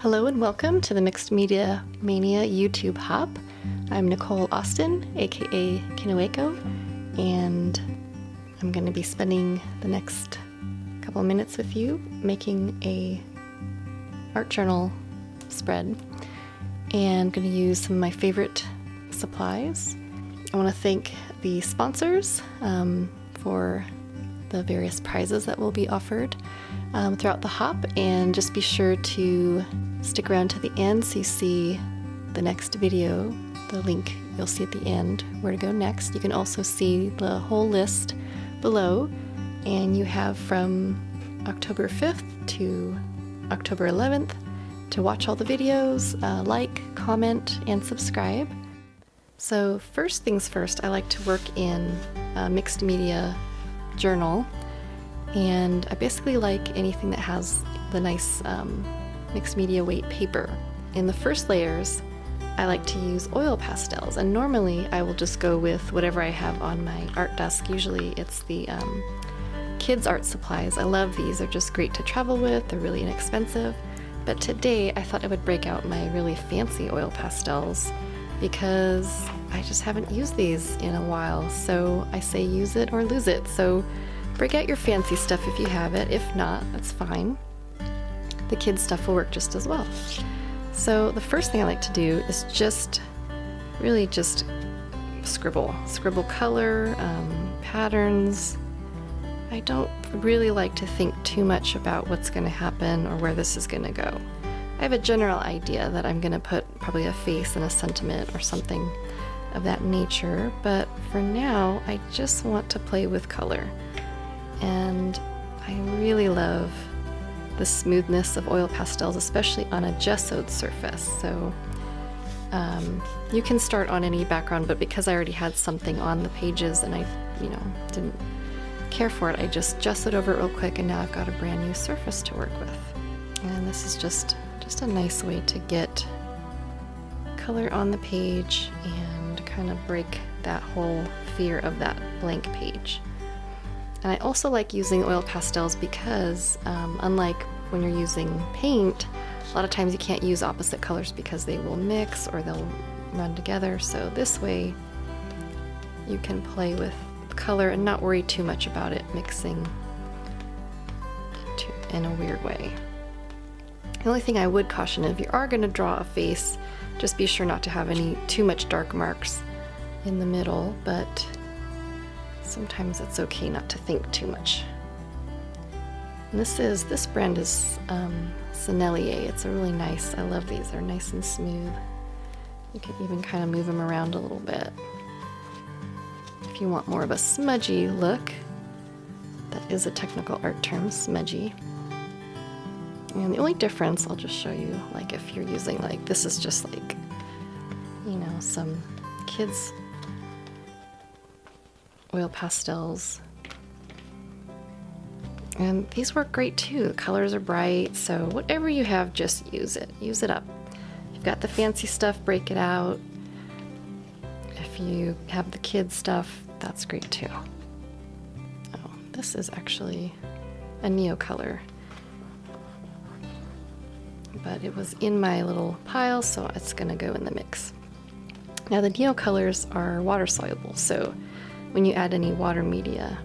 Hello and welcome to the Mixed Media Mania YouTube Hop. I'm Nicole Austin, aka Kinueko, and I'm going to be spending the next couple of minutes with you making a art journal spread, and going to use some of my favorite supplies. I want to thank the sponsors for the various prizes that will be offered throughout the hop, and just be sure to stick around to the end so you see the next video, the link you'll see at the end, where to go next. You can also see the whole list below, and you have from October 5th to October 11th to watch all the videos, like, comment, and subscribe. So first things first, I like to work in a mixed media journal, and I basically like anything that has the nice mixed media weight paper. In the first layers, I like to use oil pastels, and normally I will just go with whatever I have on my art desk. Usually it's the kids art supplies. I love these, they're just great to travel with, they're really inexpensive. But today I thought I would break out my really fancy oil pastels because I just haven't used these in a while. So I say use it or lose it. So break out your fancy stuff if you have it. If not, that's fine. The kids stuff will work just as well. So the first thing I like to do is really just scribble color, patterns. I don't really like to think too much about what's going to happen or where this is going to go. I have a general idea that I'm going to put probably a face and a sentiment or something of that nature, but for now I just want to play with color. And I really love the smoothness of oil pastels, especially on a gessoed surface. So you can start on any background, but because I already had something on the pages and I didn't care for it, I just gessoed over it real quick, and now I've got a brand new surface to work with. And this is just a nice way to get color on the page and kind of break that whole fear of that blank page. And I also like using oil pastels because unlike when you're using paint, a lot of times you can't use opposite colors because they will mix or they'll run together. So this way you can play with color and not worry too much about it mixing in a weird way. The only thing I would caution, if you are going to draw a face, just be sure not to have too much dark marks in the middle, but sometimes it's okay not to think too much. And this brand is Sennelier. It's a really nice, I love these, they're nice and smooth. You can even kind of move them around a little bit. If you want more of a smudgy look, that is a technical art term, smudgy. And the only difference, I'll just show you, like if you're using this is just some kids oil pastels. And these work great too. The colors are bright, so whatever you have, just use it. Use it up. If you've got the fancy stuff, break it out. If you have the kids stuff, that's great too. Oh, this is actually a Neo color, but it was in my little pile, so it's gonna go in the mix. Now the Neo colors are water soluble, so when you add any water media,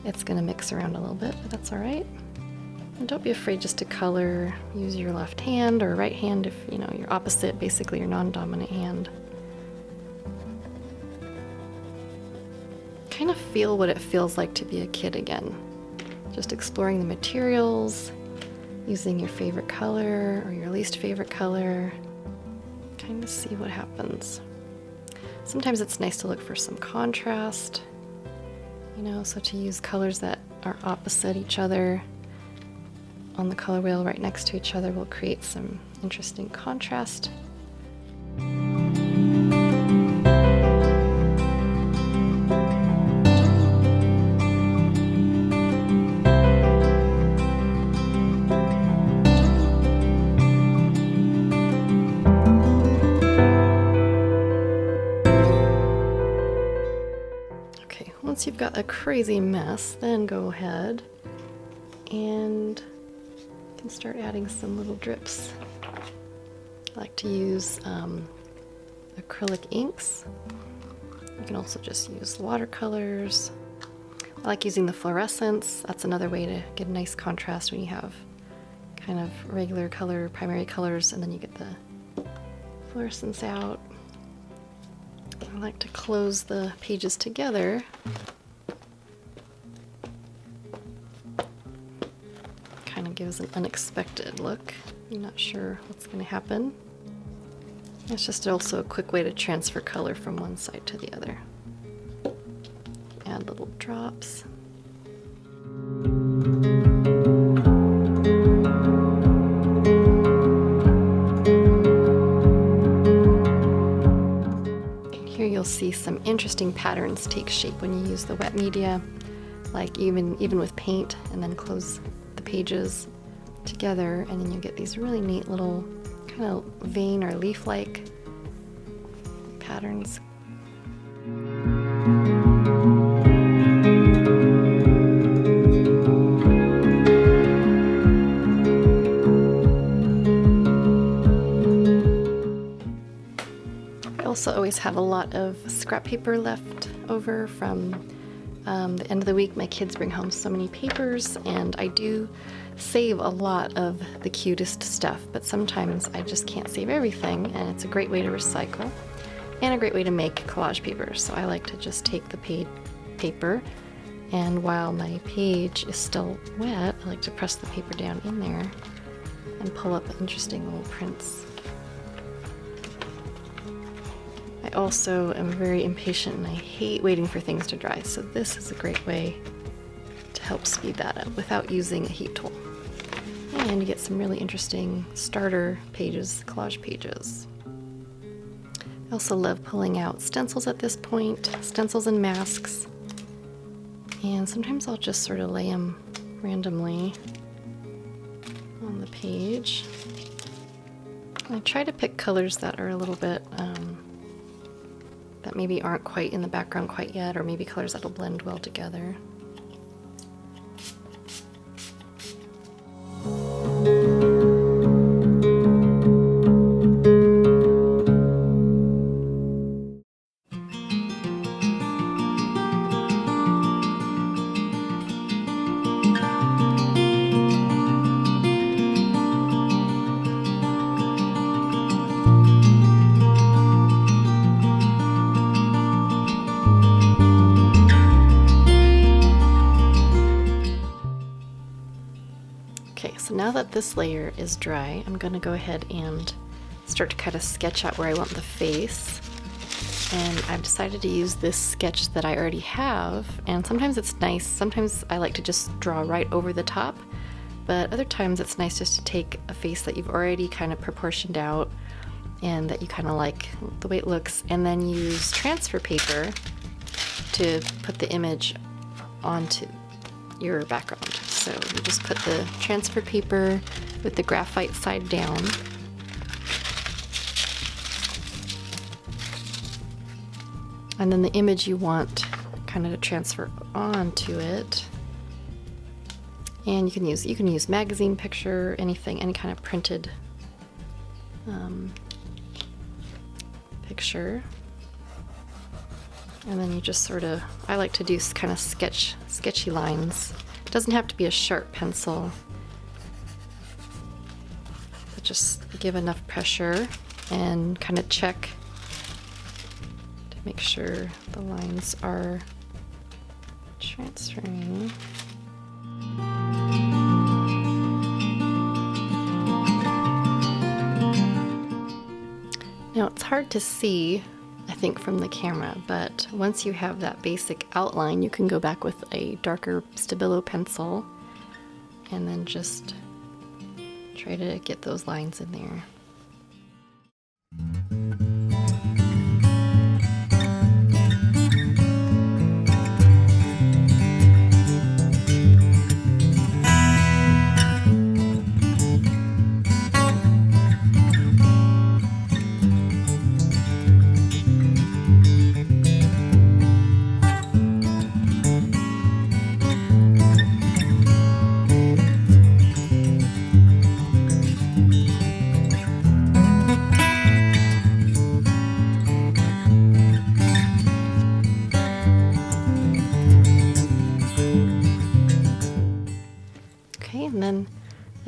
it's gonna mix around a little bit, but that's all right. And don't be afraid just to color. Use your left hand or right hand if your opposite, basically your non-dominant hand. Kind of feel what it feels like to be a kid again. Just exploring the materials, using your favorite color or your least favorite color. Kind of see what happens. Sometimes it's nice to look for some contrast, so to use colors that are opposite each other on the color wheel right next to each other will create some interesting contrast. Once you've got a crazy mess, then go ahead and you can start adding some little drips I like to use acrylic inks. You can also just use watercolors. I like using the fluorescents. That's another way to get a nice contrast when you have kind of regular color, primary colors, and then you get the fluorescents out. I like to close the pages together. Kind of gives an unexpected look. You're not sure what's going to happen. It's just also a quick way to transfer color from one side to the other. Add little drops. Here you'll see some interesting patterns take shape when you use the wet media, like even with paint, and then close the pages together, and then you get these really neat little kind of vein or leaf-like patterns. I also always have a lot of scrap paper left over from the end of the week. My kids bring home so many papers, and I do save a lot of the cutest stuff, but sometimes I just can't save everything, and it's a great way to recycle and a great way to make collage paper. So I like to just take the paper, and while my page is still wet, I like to press the paper down in there and pull up interesting little prints. I also am very impatient and I hate waiting for things to dry, so this is a great way to help speed that up without using a heat tool. And you get some really interesting starter pages, collage pages. I also love pulling out stencils at this point, stencils and masks. And sometimes I'll just sort of lay them randomly on the page. I try to pick colors that are a little bit, that maybe aren't quite in the background quite yet, or maybe colors that'll blend well together. So now that this layer is dry, I'm going to go ahead and start to kind of sketch out where I want the face. And I've decided to use this sketch that I already have, and sometimes it's nice, sometimes I like to just draw right over the top, but other times it's nice just to take a face that you've already kind of proportioned out and that you kind of like the way it looks, and then use transfer paper to put the image onto your background. So you just put the transfer paper with the graphite side down. And then the image you want kind of to transfer onto it. And you can use magazine picture, anything, any kind of printed picture. And then you just sort of, I like to do kind of sketchy lines. It doesn't have to be a sharp pencil, but just give enough pressure and kind of check to make sure the lines are transferring. Now it's hard to see, I think, from the camera, but once you have that basic outline, you can go back with a darker Stabilo pencil and then just try to get those lines in there.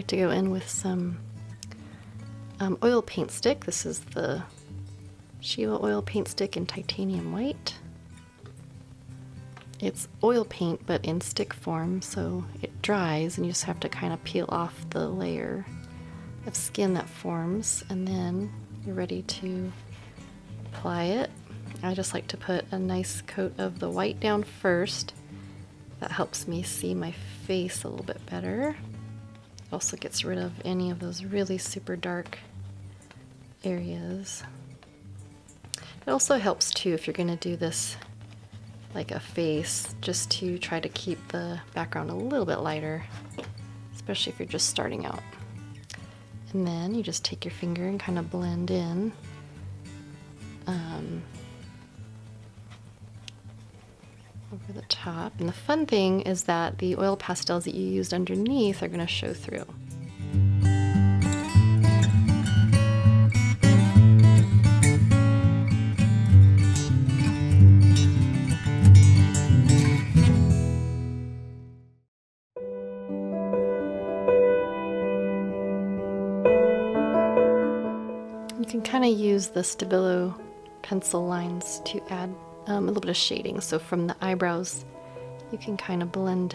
like to go in with some oil paint stick. This is the Shiva oil paint stick in titanium white. It's oil paint but in stick form, so it dries and you just have to kind of peel off the layer of skin that forms, and then you're ready to apply it. I just like to put a nice coat of the white down first. That helps me see my face a little bit better. Also gets rid of any of those really super dark areas. It also helps too if you're going to do this like a face, just to try to keep the background a little bit lighter, especially if you're just starting out. And then you just take your finger and kind of blend in over the top. And the fun thing is that the oil pastels that you used underneath are going to show through. You can kind of use the Stabilo pencil lines to add a little bit of shading. So from the eyebrows, you can kind of blend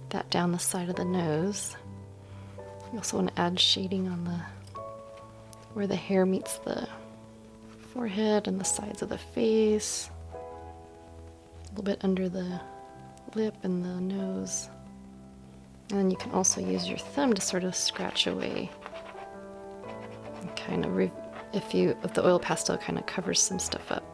that down the side of the nose. You also want to add shading on the where the hair meets the forehead and the sides of the face. A little bit under the lip and the nose. And then you can also use your thumb to sort of scratch away. And kind of if the oil pastel kind of covers some stuff up.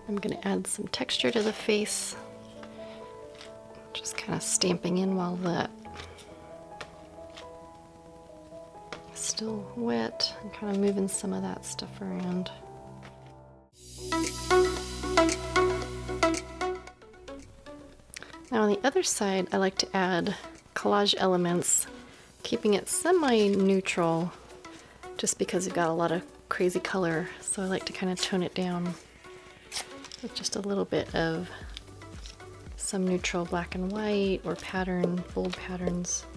I'm going to add some texture to the face, just kind of stamping in while that is still wet, and kind of moving some of that stuff around. Now on the other side, I like to add collage elements, keeping it semi-neutral, just because you've got a lot of crazy color, so I like to kind of tone it down with just a little bit of some neutral black and white or bold patterns.